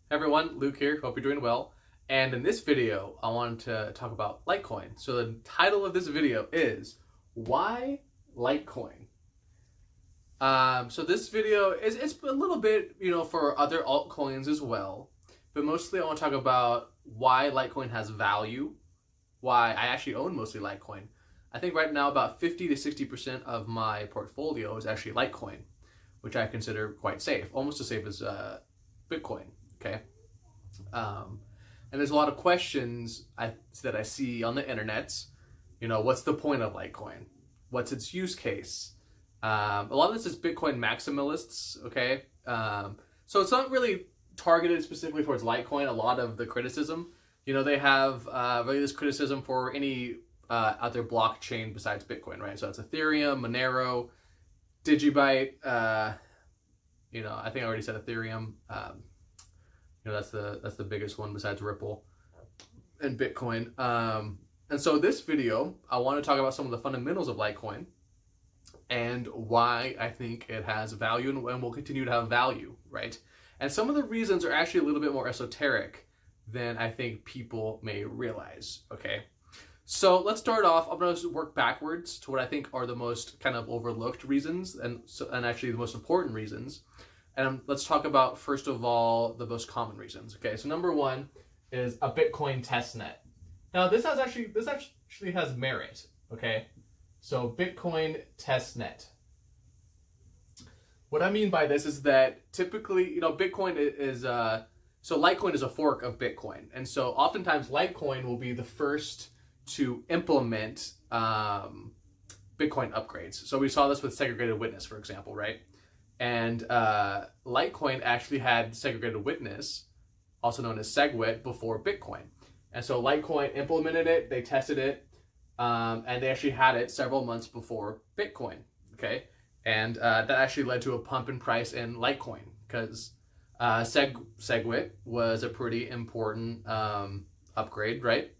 Hey everyone, Luke here. Hope you're doing well. And in this video, I wanted to talk about Litecoin. So the title of this video is Why Litecoin? So this video it's a little bit, for other altcoins as well. But mostly I want to talk about why Litecoin has value, why I actually own mostly Litecoin. I think right now about 50 to 60% of my portfolio is actually Litecoin, which I consider quite safe, almost as safe as Bitcoin. Okay. And there's a lot of questions that I see on the internet. What's the point of Litecoin? What's its use case? A lot of this is Bitcoin maximalists. Okay. So it's not really targeted specifically towards Litecoin. A lot of the criticism, they have really this criticism for any other blockchain besides Bitcoin, right? So it's Ethereum, Monero, Digibyte. I think I already said Ethereum. That's the biggest one besides Ripple and Bitcoin. And so this video, I want to talk about some of the fundamentals of Litecoin and why I think it has value and will continue to have value, right? And some of the reasons are actually a little bit more esoteric than I think people may realize, okay? So let's start off. I'm going to work backwards to what I think are the most kind of overlooked reasons and actually the most important reasons. And let's talk about, first of all, the most common reasons. Okay, so number one is a Bitcoin testnet. Now, this actually has merit. Okay, so Bitcoin testnet. What I mean by this is that typically, Bitcoin is so Litecoin is a fork of Bitcoin, and so oftentimes Litecoin will be the first to implement Bitcoin upgrades. So we saw this with segregated witness, for example, right? And Litecoin actually had segregated witness, also known as SegWit, before Bitcoin. And so Litecoin implemented it, they tested it, and they actually had it several months before Bitcoin, okay? And that actually led to a pump in price in Litecoin because SegWit was a pretty important upgrade, right?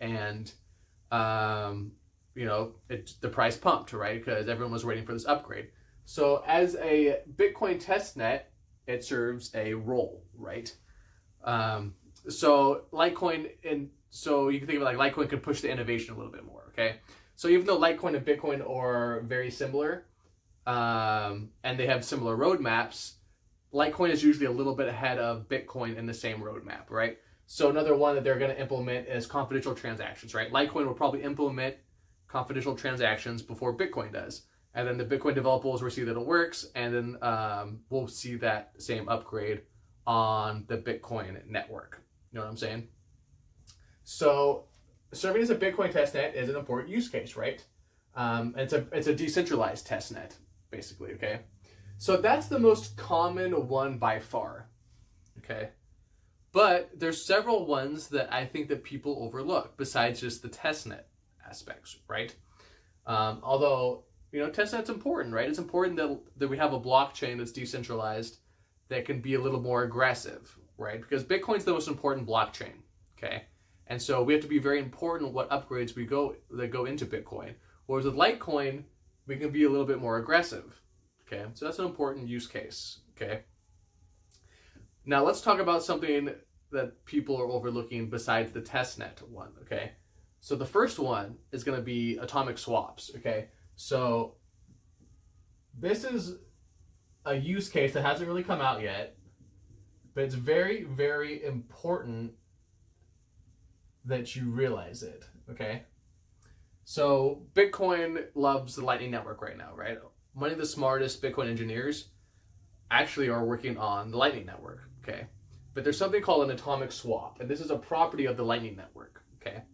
And, the price pumped, right? Because everyone was waiting for this upgrade. So as a Bitcoin testnet, it serves a role, right? So Litecoin, so you can think of it like Litecoin can push the innovation a little bit more, okay? So even though Litecoin and Bitcoin are very similar, and they have similar roadmaps, Litecoin is usually a little bit ahead of Bitcoin in the same roadmap, right? So another one that they're going to implement is confidential transactions, right? Litecoin will probably implement confidential transactions before Bitcoin does. And then the Bitcoin developers will see that it works, and then we'll see that same upgrade on the Bitcoin network. You know what I'm saying? So serving as a Bitcoin testnet is an important use case, right? It's a decentralized testnet, basically, okay? So that's the most common one by far, okay? But there's several ones that I think that people overlook besides just the testnet aspects, right? Although testnet's important, right? It's important that we have a blockchain that's decentralized that can be a little more aggressive, right? Because Bitcoin's the most important blockchain, okay? And so we have to be very important what upgrades that go into Bitcoin. Whereas with Litecoin, we can be a little bit more aggressive, okay? So that's an important use case, okay? Now let's talk about something that people are overlooking besides the testnet one, okay? So the first one is going to be atomic swaps, okay? So this is a use case that hasn't really come out yet, but it's very, very important that you realize it, okay? So Bitcoin loves the Lightning Network right now, right? Many of the smartest Bitcoin engineers actually are working on the Lightning Network, okay? But there's something called an atomic swap, and this is a property of the Lightning Network, okay?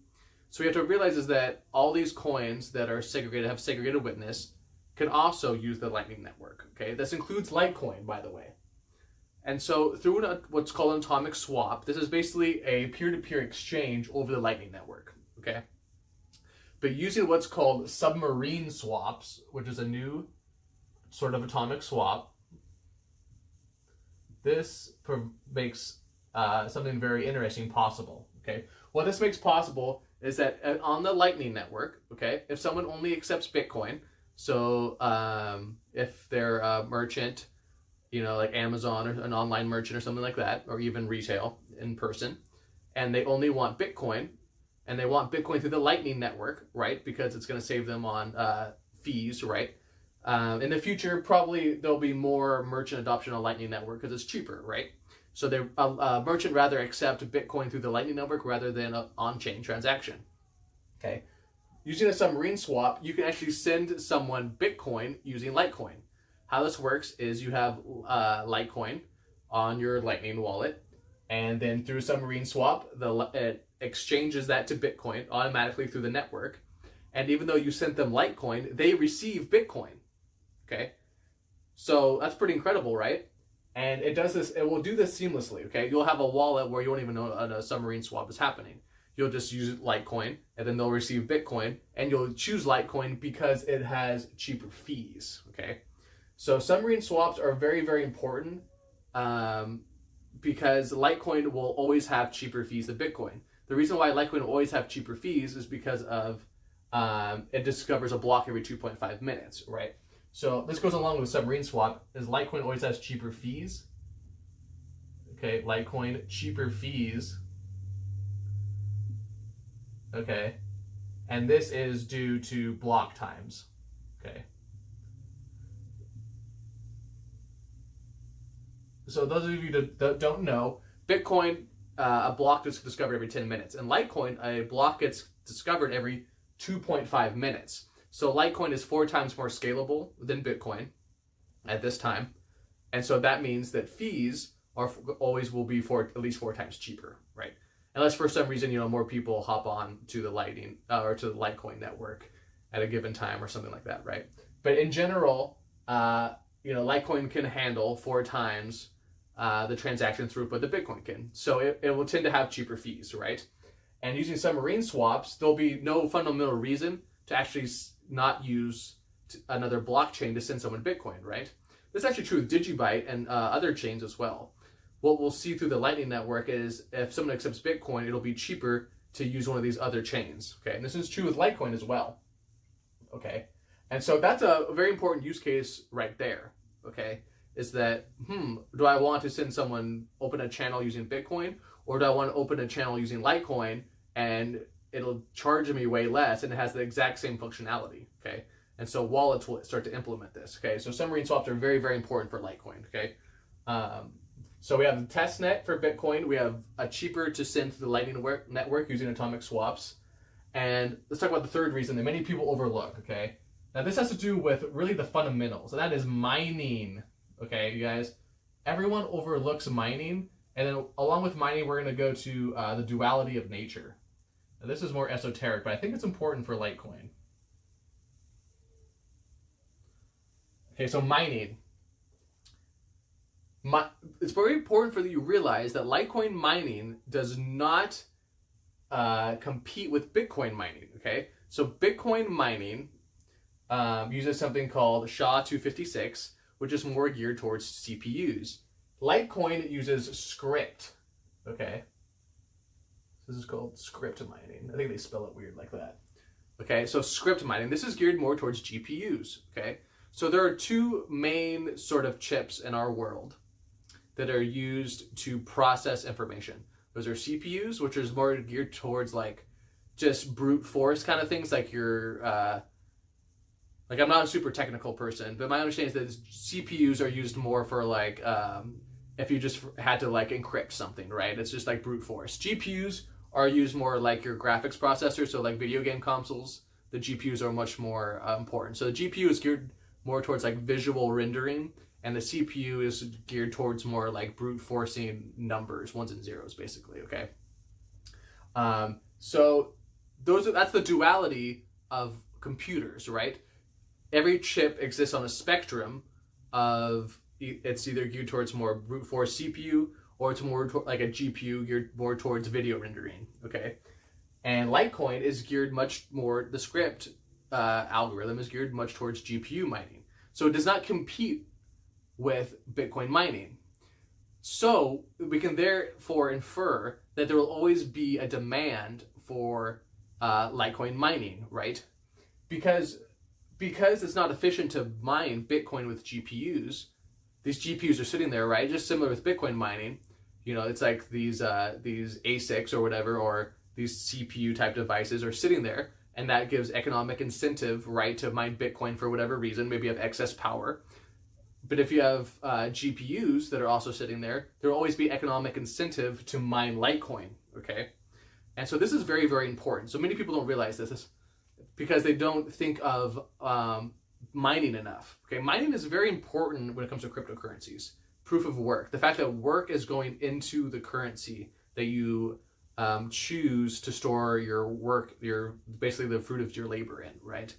So we have to realize is that all these coins that are segregated, have segregated witness, can also use the Lightning Network, okay? This includes Litecoin, by the way. And so through what's called an atomic swap, this is basically a peer-to-peer exchange over the Lightning Network, okay? But using what's called submarine swaps, which is a new sort of atomic swap, this makes something very interesting possible, okay? What this makes possible is that on the Lightning Network, okay, if someone only accepts Bitcoin, so if they're a merchant like Amazon or an online merchant or something like that, or even retail in person, and they only want Bitcoin, and they want Bitcoin through the Lightning Network, right? Because it's going to save them on fees, right? In the future, probably there'll be more merchant adoption on Lightning Network because it's cheaper, right? So a merchant rather accept Bitcoin through the Lightning Network rather than an on-chain transaction. Okay. Using a submarine swap, you can actually send someone Bitcoin using Litecoin. How this works is you have Litecoin on your Lightning wallet, and then through submarine swap, it exchanges that to Bitcoin automatically through the network. And even though you sent them Litecoin, they receive Bitcoin. Okay, so that's pretty incredible, right? And it does this. It will do this seamlessly. Okay, you'll have a wallet where you won't even know a submarine swap is happening. You'll just use Litecoin, and then they'll receive Bitcoin, and you'll choose Litecoin because it has cheaper fees. Okay, so submarine swaps are very, very important because Litecoin will always have cheaper fees than Bitcoin. The reason why Litecoin will always have cheaper fees is because of it discovers a block every 2.5 minutes, right? So this goes along with submarine swap, is Litecoin always has cheaper fees. Okay, Litecoin cheaper fees. Okay, and this is due to block times. Okay. So those of you that don't know, Bitcoin, a block gets discovered every 10 minutes. And Litecoin, a block gets discovered every 2.5 minutes. So Litecoin is 4 times more scalable than Bitcoin at this time. And so that means that fees always will be at least 4 times cheaper, right? Unless for some reason, more people hop on to the Lightning or to the Litecoin network at a given time or something like that, right? But in general, Litecoin can handle 4 times the transaction throughput that Bitcoin can. So it will tend to have cheaper fees, right? And using submarine swaps, there'll be no fundamental reason to actually not use another blockchain to send someone Bitcoin, right? This is actually true with Digibyte and other chains as well. What we'll see through the Lightning Network is if someone accepts Bitcoin, it'll be cheaper to use one of these other chains, okay? And this is true with Litecoin as well, okay? And so that's a very important use case right there, okay? Is that, do I want to open a channel using Bitcoin, or do I want to open a channel using Litecoin and it'll charge me way less and it has the exact same functionality, okay? And so wallets will start to implement this, okay? So submarine swaps are very, very important for Litecoin, okay? So we have the testnet for Bitcoin. We have a cheaper to send to the Lightning Network using atomic swaps. And let's talk about the third reason that many people overlook, okay? Now this has to do with really the fundamentals, and that is mining, okay, you guys? Everyone overlooks mining, and then along with mining, we're going to go to the duality of nature. Now this is more esoteric, but I think it's important for Litecoin. Okay, so mining. It's very important for you to realize that Litecoin mining does not compete with Bitcoin mining, okay? So Bitcoin mining uses something called SHA-256, which is more geared towards CPUs. Litecoin uses script, okay? This is called script mining. I think they spell it weird like that. Okay, so script mining, this is geared more towards GPUs, okay? So there are 2 main sort of chips in our world that are used to process information. Those are CPUs, which is more geared towards like just brute force kind of things, like I'm not a super technical person, but my understanding is that CPUs are used more for like if you just had to like encrypt something, right? It's just like brute force. GPUs are used more like your graphics processor, so like video game consoles, the GPUs are much more important. So the GPU is geared more towards like visual rendering, and the CPU is geared towards more like brute forcing numbers, 1s and 0s, basically, okay? So that's the duality of computers, right? Every chip exists on a spectrum of, it's either geared towards more brute force CPU, or it's more like a GPU geared more towards video rendering, okay? And Litecoin is geared much more, the script algorithm is geared much towards GPU mining. So it does not compete with Bitcoin mining. So we can therefore infer that there will always be a demand for Litecoin mining, right? Because it's not efficient to mine Bitcoin with GPUs, these GPUs are sitting there, right? Just similar with Bitcoin mining. You know, it's like these ASICs or whatever, or these CPU type devices are sitting there, and that gives economic incentive, right, to mine Bitcoin for whatever reason. Maybe you have excess power. But if you have GPUs that are also sitting there, there will always be economic incentive to mine Litecoin, okay? And so this is very, very important. So many people don't realize this because they don't think of mining enough, okay? Mining is very important when it comes to cryptocurrencies. Proof of work. The fact that work is going into the currency that you choose to store your work, basically the fruit of your labor in, right?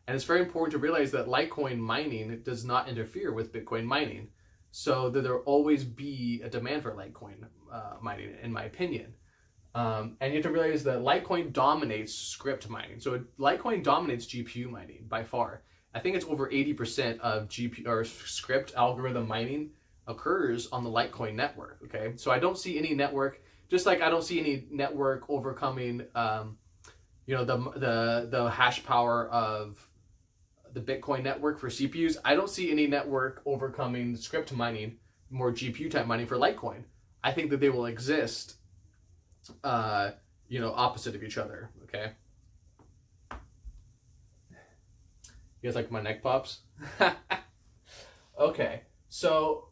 And it's very important to realize that Litecoin mining does not interfere with Bitcoin mining. So that there will always be a demand for Litecoin mining, in my opinion. And you have to realize that Litecoin dominates script mining. So Litecoin dominates GPU mining by far. I think it's over 80% of GPU or script algorithm mining occurs on the Litecoin network. Okay, so I don't see any network, just like I don't see any network overcoming, the hash power of the Bitcoin network for CPUs. I don't see any network overcoming script mining, more GPU type mining for Litecoin. I think that they will exist, opposite of each other. Okay. You guys like my neck pops? Okay, so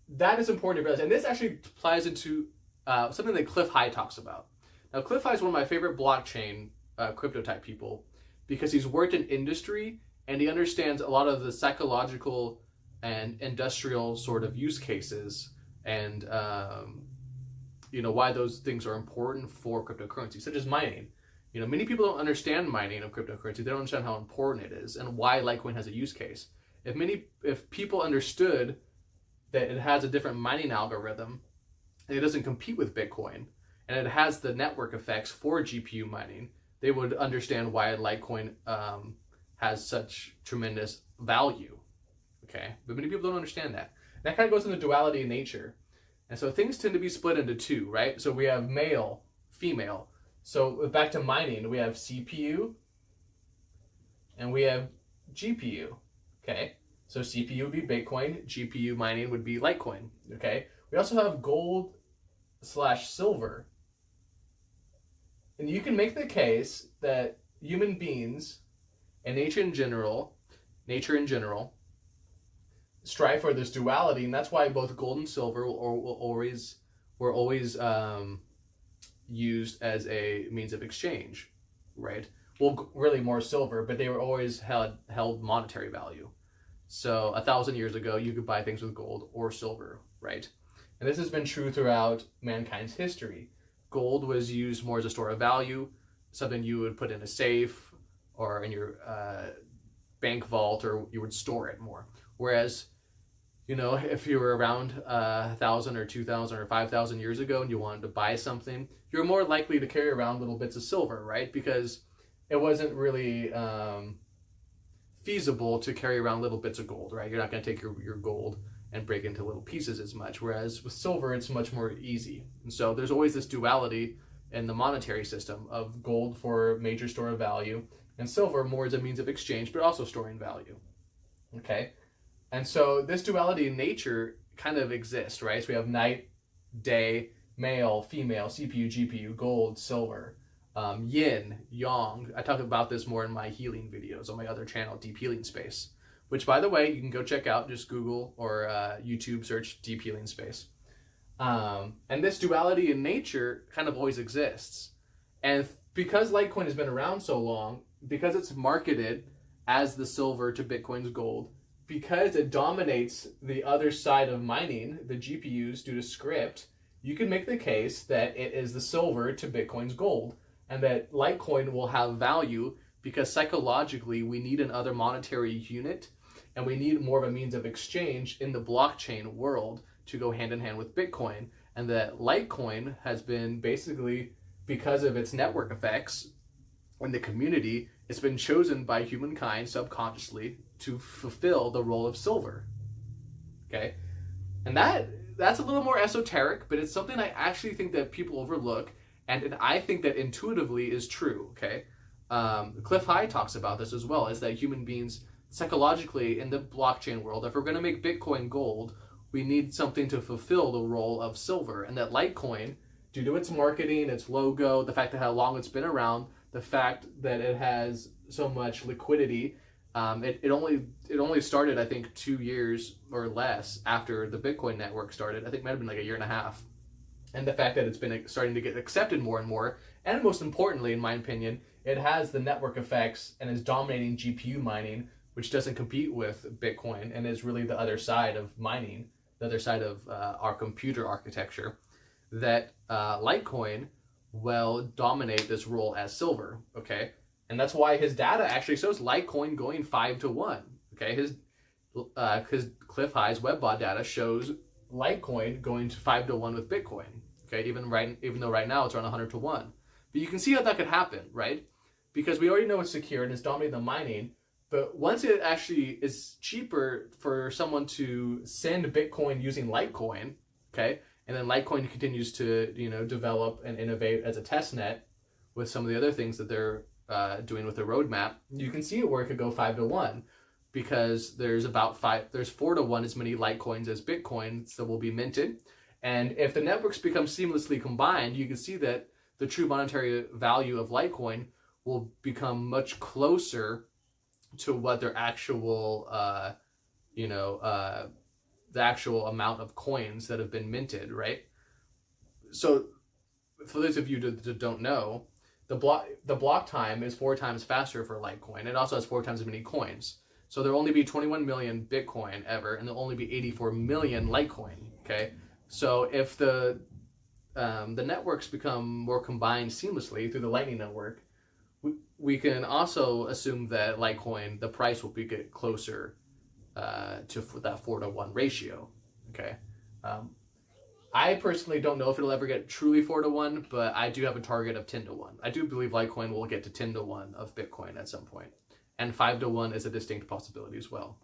that is important to realize, and this actually applies into something that Cliff High talks about. Now, Cliff High is one of my favorite blockchain crypto type people because he's worked in industry and he understands a lot of the psychological and industrial sort of use cases and why those things are important for cryptocurrency, such as mining. Many people don't understand mining of cryptocurrency. They don't understand how important it is and why Litecoin has a use case. If people understood that it has a different mining algorithm and it doesn't compete with Bitcoin and it has the network effects for GPU mining, they would understand why Litecoin has such tremendous value. Okay, but many people don't understand that. And that kind of goes into duality in nature. And so things tend to be split into two, right? So we have male, female. So back to mining, we have CPU and we have GPU, okay? So CPU would be Bitcoin, GPU mining would be Litecoin, okay? We also have gold/silver. And you can make the case that human beings and nature in general, strive for this duality, and that's why both gold and silver were always used as a means of exchange, right? Well, really more silver, but they were always held monetary value. So 1,000 years ago, you could buy things with gold or silver, right? And this has been true throughout mankind's history. Gold was used more as a store of value, something you would put in a safe or in your bank vault, or you would store it more. Whereas, if you were around 1,000 or 2,000 or 5,000 years ago and you wanted to buy something, you're more likely to carry around little bits of silver, right? Because it wasn't really feasible to carry around little bits of gold, right? You're not going to take your gold and break into little pieces as much. Whereas with silver, it's much more easy. And so there's always this duality in the monetary system of gold for major store of value and silver more as a means of exchange, but also storing value. Okay? And so this duality in nature kind of exists, right? So we have night, day, male, female, CPU, GPU, gold, silver, yin, yang. I talk about this more in my healing videos on my other channel, Deep Healing Space, which, by the way, you can go check out. Just Google or YouTube search Deep Healing Space. And this duality in nature kind of always exists. And because Litecoin has been around so long, because it's marketed as the silver to Bitcoin's gold, because it dominates the other side of mining, the GPUs, due to script, you can make the case that it is the silver to Bitcoin's gold, and that Litecoin will have value because psychologically we need another monetary unit, and we need more of a means of exchange in the blockchain world to go hand in hand with Bitcoin. And that Litecoin has been basically, because of its network effects in the community, it's been chosen by humankind subconsciously to fulfill the role of silver. Okay? And that's a little more esoteric, but it's something I actually think that people overlook, and I think that intuitively is true. Okay? Cliff High talks about this as well, is that human beings psychologically in the blockchain world, if we're going to make Bitcoin gold, we need something to fulfill the role of silver. And that Litecoin, due to its marketing, its logo, the fact that how long it's been around, the fact that it has so much liquidity, it only started, I think, 2 years or less after the Bitcoin network started. I think it might have been like a year and a half. And the fact that it's been starting to get accepted more and more, and most importantly, in my opinion, it has the network effects and is dominating GPU mining, which doesn't compete with Bitcoin and is really the other side of mining, the other side of our computer architecture, that Litecoin will dominate this role as silver, okay? And that's why his data actually shows Litecoin going 5-1, okay? His Cliff High's WebBot data shows Litecoin going to 5-1 with Bitcoin, okay? Even though right now it's around 100-1. But you can see how that could happen, right? Because we already know it's secure and it's dominating the mining, but once it actually is cheaper for someone to send Bitcoin using Litecoin, okay, and then Litecoin continues to, develop and innovate as a test net with some of the other things that they're doing with their roadmap, you can see where it could go 5-1, because there's 4-1 as many Litecoins as Bitcoins that will be minted. And if the networks become seamlessly combined, you can see that the true monetary value of Litecoin will become much closer to what their actual, the actual amount of coins that have been minted, right? So for those of you that don't know, the block time is 4 times faster for Litecoin. It also has 4 times as many coins. So there'll only be 21 million Bitcoin ever, and there'll only be 84 million Litecoin, okay? So if the networks become more combined seamlessly through the Lightning Network, we can also assume that Litecoin, the price will get closer to that 4-1 ratio, okay? I personally don't know if it'll ever get truly 4-1, but I do have a target of 10-1. I do believe Litecoin will get to 10-1 of Bitcoin at some point. And 5-1 is a distinct possibility as well.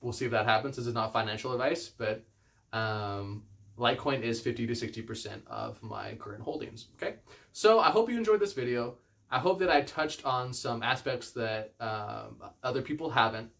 We'll see if that happens. This is not financial advice, but Litecoin is 50 to 60% of my current holdings, okay? So I hope you enjoyed this video. I hope that I touched on some aspects that other people haven't,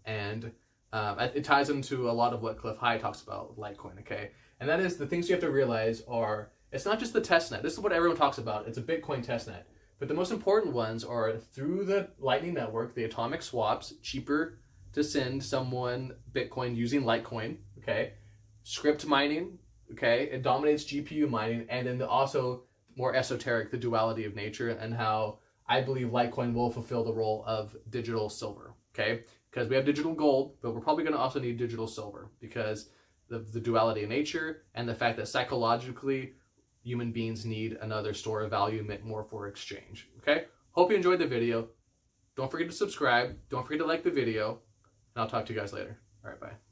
and it ties into a lot of what Cliff High talks about with Litecoin, okay? And that is, the things you have to realize are, it's not just the testnet. This is what everyone talks about. It's a Bitcoin testnet. But the most important ones are through the Lightning Network, the atomic swaps, cheaper to send someone Bitcoin using Litecoin, okay? Script mining, okay? It dominates GPU mining, and then also more esoteric, the duality of nature, and how I believe Litecoin will fulfill the role of digital silver, okay? Because we have digital gold, but we're probably going to also need digital silver, because the duality of nature and the fact that psychologically human beings need another store of value meant more for exchange, okay? Hope you enjoyed the video. Don't forget to subscribe. Don't forget to like the video. And I'll talk to you guys later. All right, bye.